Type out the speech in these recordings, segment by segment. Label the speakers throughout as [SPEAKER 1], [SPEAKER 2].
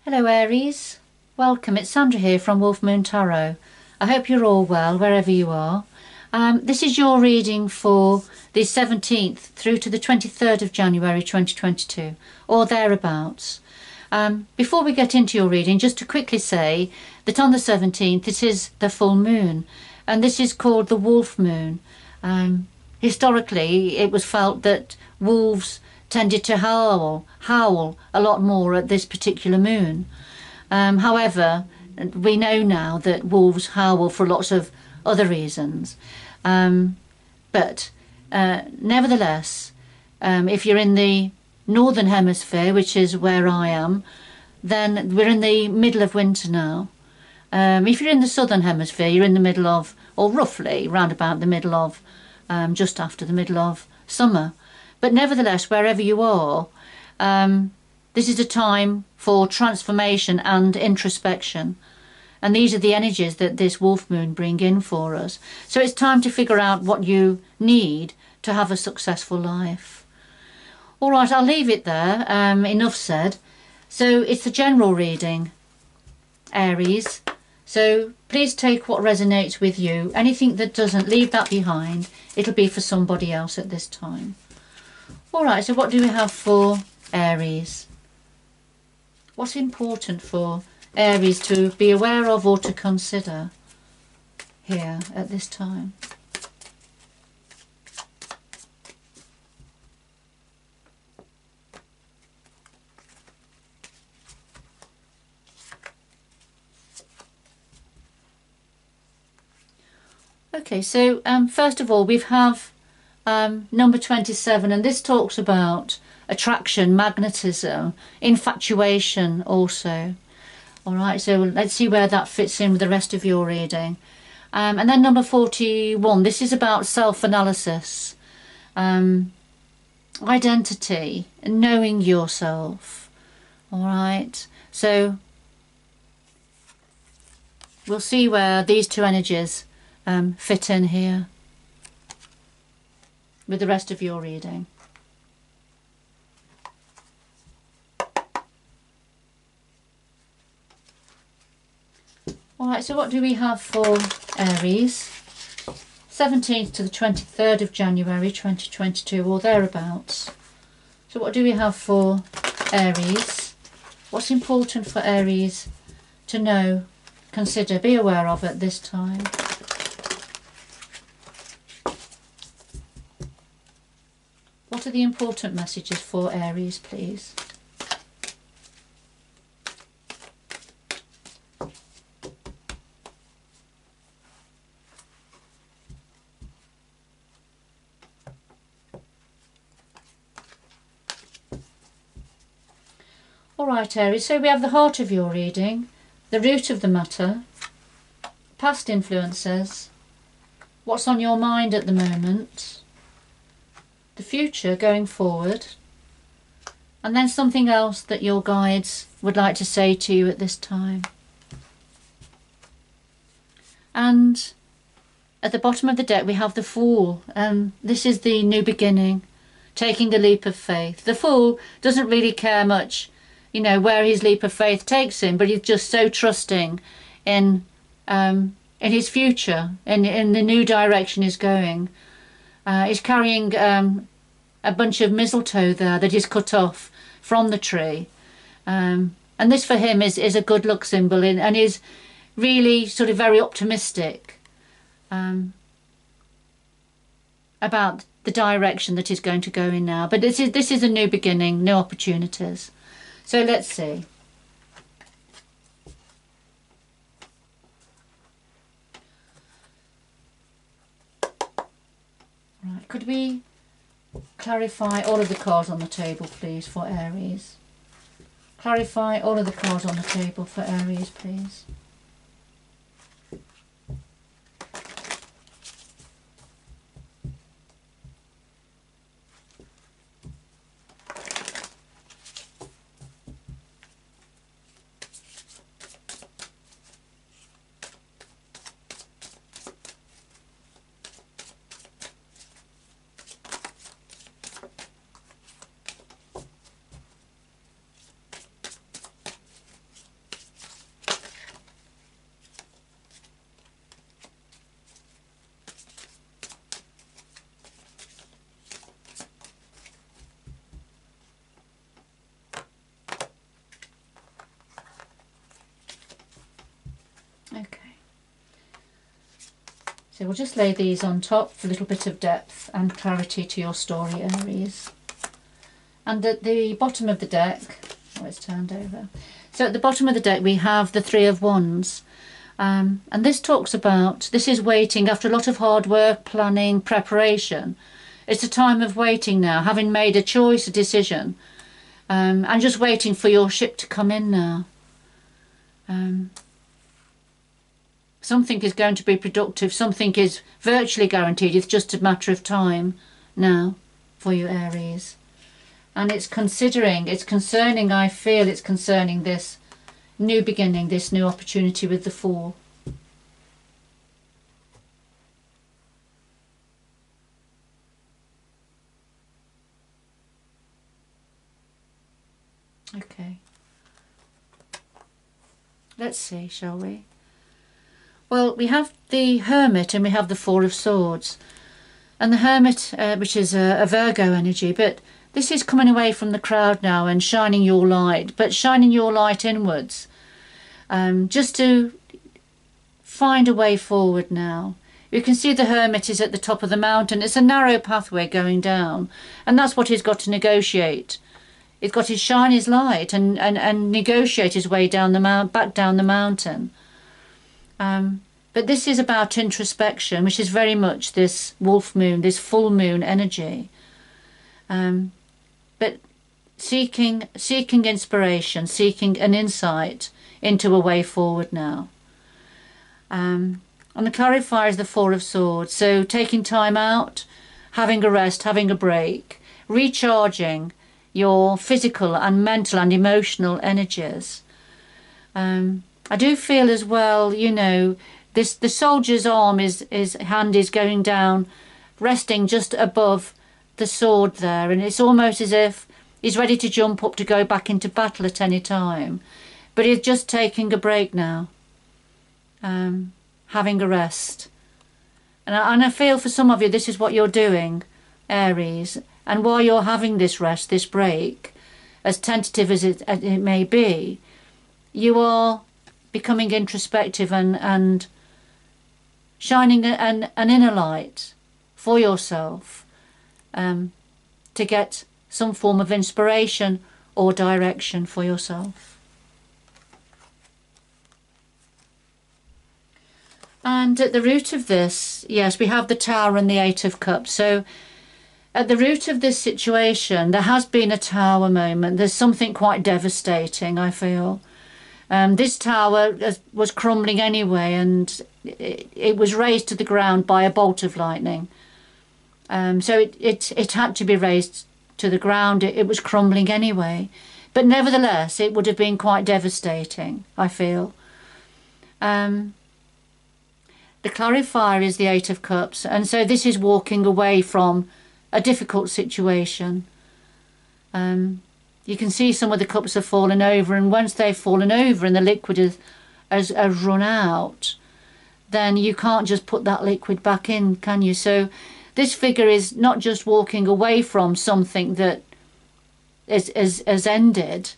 [SPEAKER 1] Hello Aries, welcome. It's Sandra here from Wolf Moon Tarot. I hope you're all well wherever you are. This is your reading for the 17th through to the 23rd of January 2022 or thereabouts. Before we get into your reading, just to quickly say that on the 17th it is the full moon, and this is called the wolf moon. Historically it was felt that wolves tended to howl a lot more at this particular moon. However, we know now that wolves howl for lots of other reasons. But nevertheless, if you're in the northern hemisphere, which is where I am, then we're in the middle of winter now. If you're in the southern hemisphere, you're in the middle of, or roughly round about the middle of, just after the middle of summer. But nevertheless, wherever you are, this is a time for transformation and introspection. And these are the energies that this wolf moon bring in for us. So it's time to figure out what you need to have a successful life. All right, I'll leave it there. Enough said. So it's the general reading, Aries. So please take what resonates with you. Anything that doesn't, leave that behind. It'll be for somebody else at this time. All right, so what do we have for Aries? What's important for Aries to be aware of or to consider here at this time? Okay, so first of all, we have number 27, and this talks about attraction, magnetism, infatuation also. All right, so let's see where that fits in with the rest of your reading. And then number 41, this is about self-analysis, identity, knowing yourself. All right, so we'll see where these two energies fit in here with the rest of your reading. Alright, so what do we have for Aries? 17th to the 23rd of January 2022 or thereabouts. So what do we have for Aries? What's important for Aries to know, consider, be aware of at this time? What are the important messages for Aries, please? Alright Aries, so we have the heart of your reading, the root of the matter, past influences, what's on your mind at the moment, the future going forward, and then something else that your guides would like to say to you at this time. And at the bottom of the deck we have the Fool, and this is the new beginning, taking a leap of faith. The Fool doesn't really care much, you know, where his leap of faith takes him, but he's just so trusting in his future, in the new direction he's going. He's carrying a bunch of mistletoe there that is cut off from the tree, and this for him is a good luck symbol, and is really sort of very optimistic about the direction that he's going to go in now. But this is a new beginning, new opportunities. So let's see. Right, could we clarify all of the cards on the table, please, for Aries? Clarify all of the cards on the table for Aries, please. So we'll just lay these on top for a little bit of depth and clarity to your story, Aries. And at the bottom of the deck, oh, it's turned over. So at the bottom of the deck we have the Three of Wands. And this talks about, this is waiting after a lot of hard work, planning, preparation. It's a time of waiting now, having made a choice, a decision, and just waiting for your ship to come in now. Something is going to be productive, something is virtually guaranteed, it's just a matter of time now for you, Aries. And it's concerning, I feel it's concerning this new beginning, this new opportunity with the Fool. Okay. Let's see, shall we? Well, we have the Hermit and we have the Four of Swords. And the Hermit, which is a Virgo energy, but this is coming away from the crowd now and shining your light, but shining your light inwards. Just to find a way forward now. You can see the Hermit is at the top of the mountain. It's a narrow pathway going down, and that's what he's got to negotiate. He's got to shine his light and negotiate his way down the back down the mountain. But this is about introspection, which is very much this wolf moon, this full moon energy. But seeking inspiration, seeking an insight into a way forward now. And the clarifier is the Four of Swords. So taking time out, having a rest, having a break, recharging your physical and mental and emotional energies. I do feel as well, you know, the soldier's arm hand is going down, resting just above the sword there, and it's almost as if he's ready to jump up to go back into battle at any time. But he's just taking a break now, having a rest. And I feel for some of you this is what you're doing, Aries. And while you're having this rest, this break, as tentative as it may be, you are becoming introspective and shining an inner light for yourself to get some form of inspiration or direction for yourself. And at the root of this, yes, we have the Tower and the Eight of Cups. So at the root of this situation, there has been a tower moment. There's something quite devastating, I feel. This tower was crumbling anyway, and it was razed to the ground by a bolt of lightning. So it had to be razed to the ground. It was crumbling anyway. But nevertheless, it would have been quite devastating, I feel. The clarifier is the Eight of Cups, and so this is walking away from a difficult situation. You can see some of the cups have fallen over, and once they've fallen over and the liquid has run out, then you can't just put that liquid back in, can you? So this figure is not just walking away from something that is ended,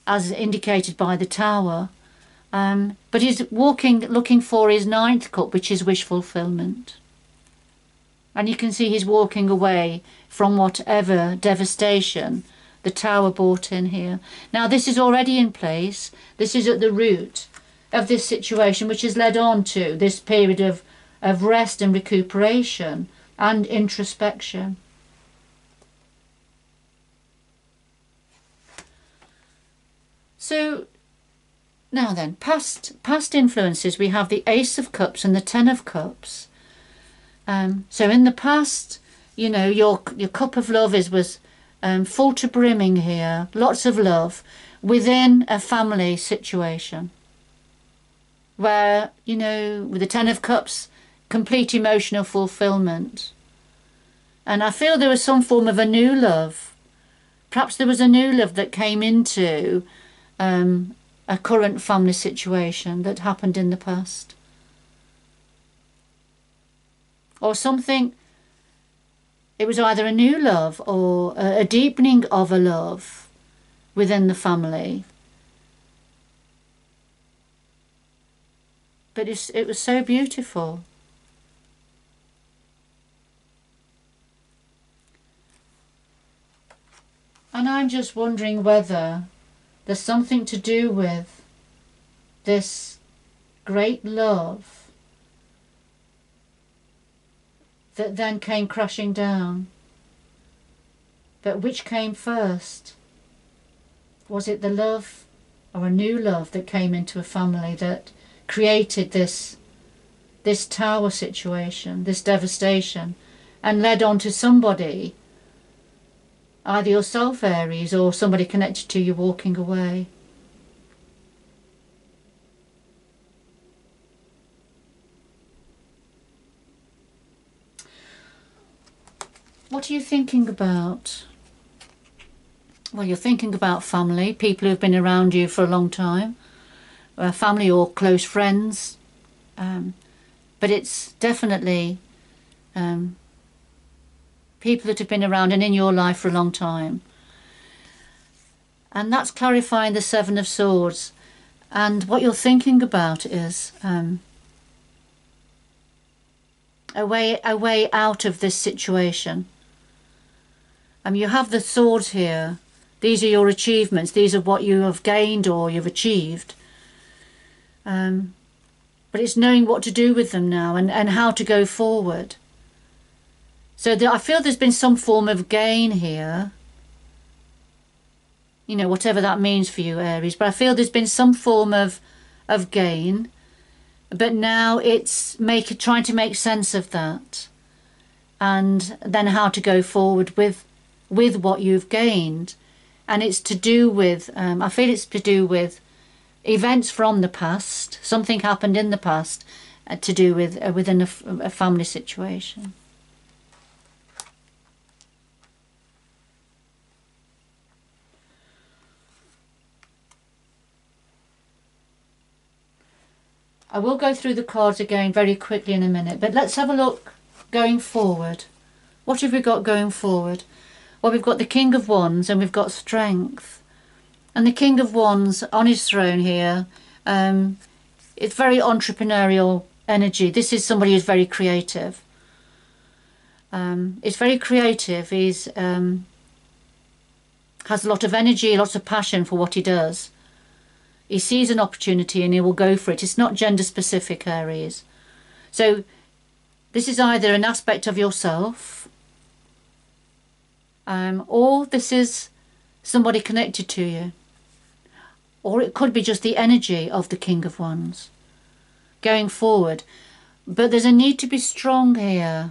[SPEAKER 1] as indicated by the Tower, but he's looking for his ninth cup, which is wish fulfillment. And you can see he's walking away from whatever devastation the Tower brought in here. Now this is already in place. This is at the root of this situation, which has led on to this period of rest and recuperation and introspection. So now then, past influences, we have the Ace of Cups and the Ten of Cups. So in the past, you know, your cup of love was full to brimming here, lots of love within a family situation where, you know, with the Ten of Cups, complete emotional fulfillment. And I feel there was some form of a new love. Perhaps there was a new love that came into a current family situation that happened in the past. Or something, it was either a new love or a deepening of a love within the family. But it was so beautiful. And I'm just wondering whether there's something to do with this great love that then came crashing down. But which came first? Was it the love or a new love that came into a family that created this tower situation, this devastation, and led on to somebody, either yourself, Aries, or somebody connected to you walking away? What are you thinking about? Well, you're thinking about family, people who've been around you for a long time, family or close friends, but it's definitely people that have been around and in your life for a long time. And that's clarifying the Seven of Swords. And what you're thinking about is a way out of this situation. You have the swords here. These are your achievements. These are what you have gained or you've achieved. But it's knowing what to do with them now and how to go forward. So I feel there's been some form of gain here. You know, whatever that means for you, Aries. But I feel there's been some form of gain. But now it's trying to make sense of that. And then how to go forward with what you've gained. And it's to do with, I feel it's to do with events from the past. Something happened in the past to do with within a family situation. I will go through the cards again very quickly in a minute, but let's have a look going forward. What have we got going forward? Well, we've got the King of Wands and we've got Strength. And the King of Wands on his throne here, it's very entrepreneurial energy. This is somebody who's very creative. It's very creative. He's has a lot of energy, lots of passion for what he does. He sees an opportunity and he will go for it. It's not gender specific, Aries. So this is either an aspect of yourself, or this is somebody connected to you. Or it could be just the energy of the King of Wands going forward. But there's a need to be strong here.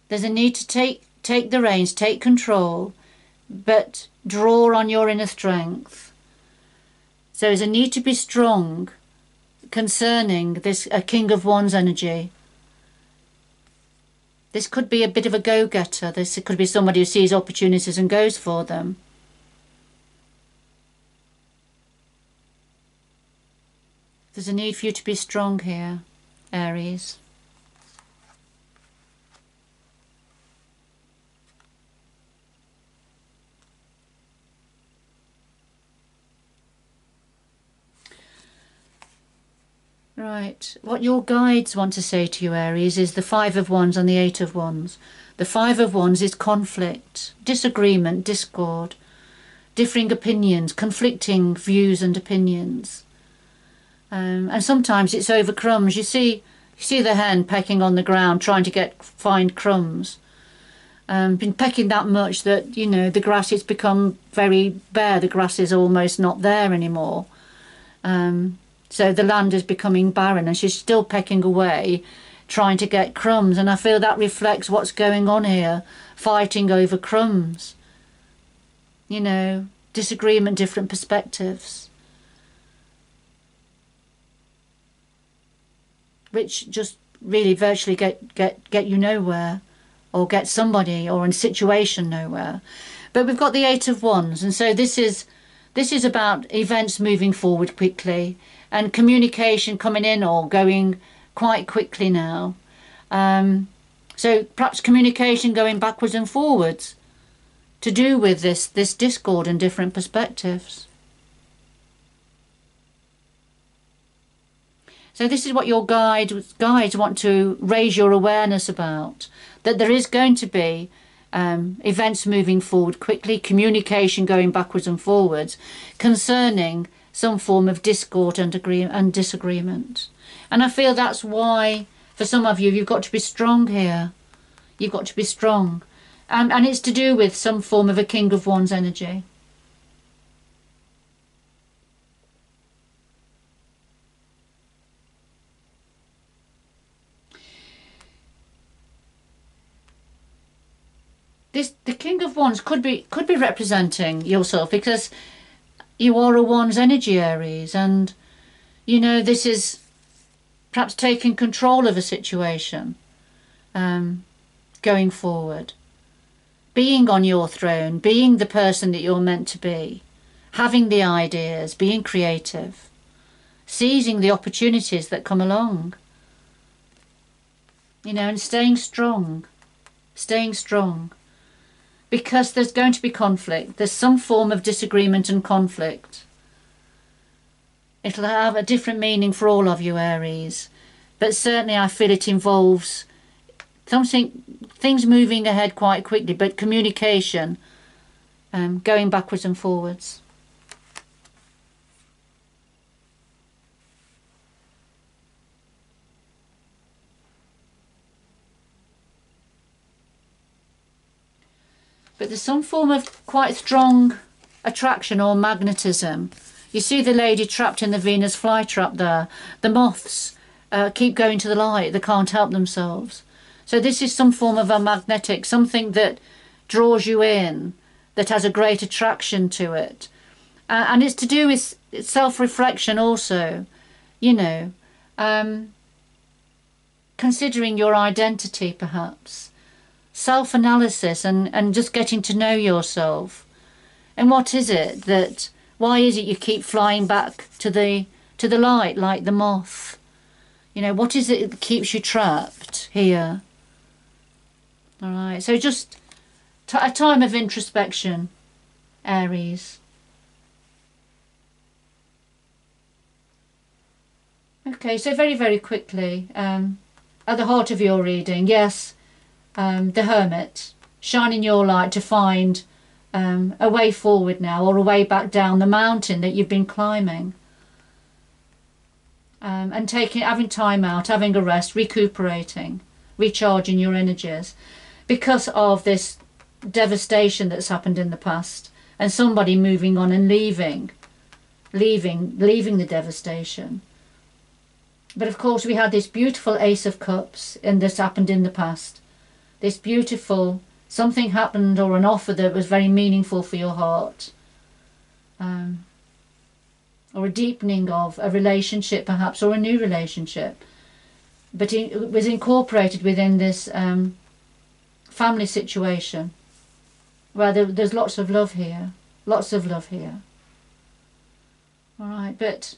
[SPEAKER 1] There's a need to take the reins, take control, but draw on your inner strength. So there's a need to be strong concerning this King of Wands energy. This could be a bit of a go-getter. This could be somebody who sees opportunities and goes for them. There's a need for you to be strong here, Aries. Right, what your guides want to say to you, Aries, is the Five of Wands and the Eight of Wands. The Five of Wands is conflict, disagreement, discord, differing opinions, conflicting views and opinions. And sometimes it's over crumbs. You see the hen pecking on the ground, trying to find crumbs. Been pecking that much that, you know, the grass has become very bare. The grass is almost not there anymore. So the land is becoming barren and she's still pecking away, trying to get crumbs. And I feel that reflects what's going on here, fighting over crumbs. You know, disagreement, different perspectives. Which just really virtually get you nowhere, or get somebody or in a situation nowhere. But we've got the Eight of Wands, and so this is about events moving forward quickly and communication coming in or going quite quickly now. So perhaps communication going backwards and forwards to do with this discord and different perspectives. So this is what your guides want to raise your awareness about, that there is going to be events moving forward quickly, communication going backwards and forwards concerning some form of discord and disagreement. And I feel that's why, for some of you, you've got to be strong here. You've got to be strong. And it's to do with some form of a King of Wands energy. The King of Wands could be representing yourself, because you are a Wands energy, Aries, and you know this is perhaps taking control of a situation, going forward, being on your throne, being the person that you're meant to be, having the ideas, being creative, seizing the opportunities that come along, you know, and staying strong, because there's going to be conflict. There's some form of disagreement and conflict. It'll have a different meaning for all of you, Aries, but certainly I feel it involves things moving ahead quite quickly, but communication going backwards and forwards. But there's some form of quite strong attraction or magnetism. You see the lady trapped in the Venus flytrap there. The moths keep going to the light. They can't help themselves. So this is some form of a magnetic, something that draws you in, that has a great attraction to it. And it's to do with self-reflection also, you know, considering your identity perhaps. Self-analysis and just getting to know yourself. And what is it why is it you keep flying back to the light like the moth? You know, what is it that keeps you trapped here? All right, so just a time of introspection, Aries. Okay, so very, very quickly, at the heart of your reading, yes, the Hermit, shining your light to find a way forward now, or a way back down the mountain that you've been climbing, and having time out, having a rest, recuperating, recharging your energies because of this devastation that's happened in the past, and somebody moving on and leaving the devastation. But of course we had this beautiful Ace of Cups, and this happened in the past. This beautiful, something happened, or an offer that was very meaningful for your heart, or a deepening of a relationship perhaps, or a new relationship, but it was incorporated within this family situation where there's lots of love here, all right. But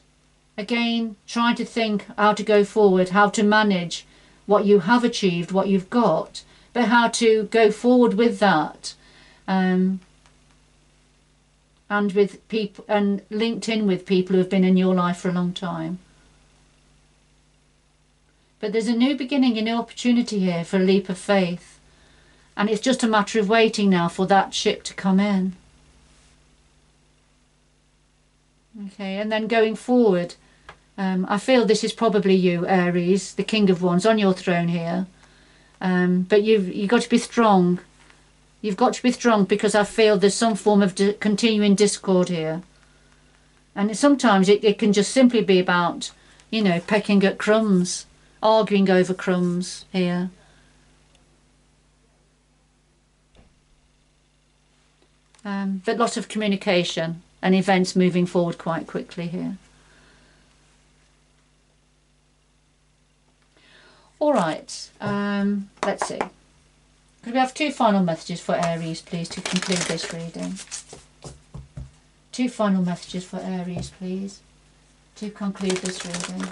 [SPEAKER 1] again, trying to think how to go forward, how to manage what you have achieved, what you've got, but how to go forward with that, and with people, and linked in with people who have been in your life for a long time. But there's a new beginning, a new opportunity here for a leap of faith, and it's just a matter of waiting now for that ship to come in. Okay, and then going forward, I feel this is probably you, Aries, the King of Wands, on your throne here. But you've got to be strong. You've got to be strong, because I feel there's some form of continuing discord here. And sometimes it can just simply be about, you know, pecking at crumbs, arguing over crumbs here. But lots of communication and events moving forward quite quickly here. All right, let's see. Could we have two final messages for Aries, please, to conclude this reading? Two final messages for Aries, please, to conclude this reading.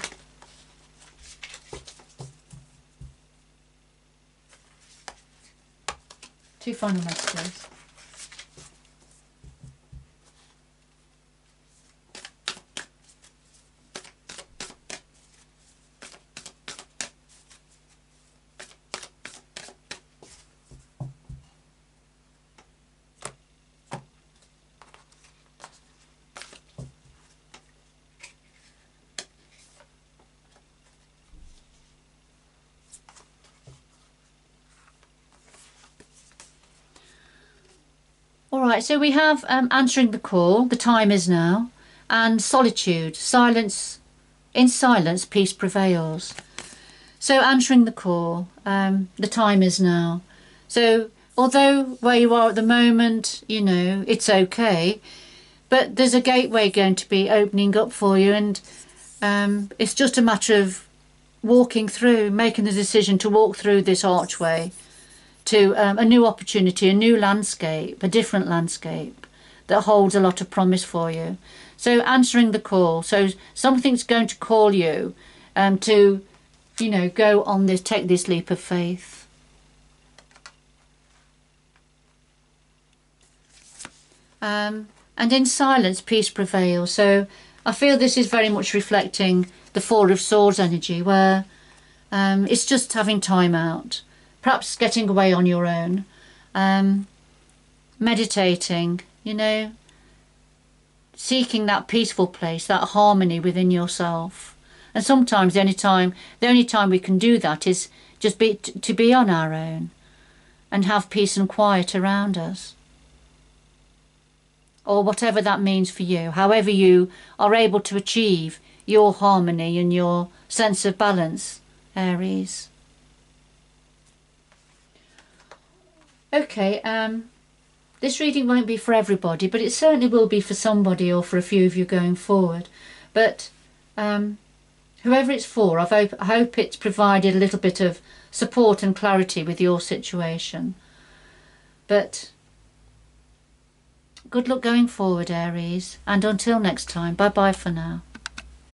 [SPEAKER 1] Two final messages. Right, so we have answering the call, the time is now, and solitude, silence. In silence, peace prevails. So answering the call, the time is now. So although where you are at the moment, you know, it's okay, but there's a gateway going to be opening up for you, and it's just a matter of walking through, making the decision to walk through this archway to a new opportunity, a new landscape, a different landscape that holds a lot of promise for you. So answering the call, so something's going to call you to, you know, go on this, take this leap of faith. And in silence, peace prevails. So I feel this is very much reflecting the Four of Swords energy, where it's just having time out, perhaps getting away on your own, meditating, you know, seeking that peaceful place, that harmony within yourself. And sometimes the only time we can do that is just to be on our own and have peace and quiet around us. Or whatever that means for you, however you are able to achieve your harmony and your sense of balance, Aries. Okay, this reading won't be for everybody, but it certainly will be for somebody or for a few of you going forward. But whoever it's for, I hope it's provided a little bit of support and clarity with your situation. But good luck going forward, Aries, and until next time, bye-bye for now.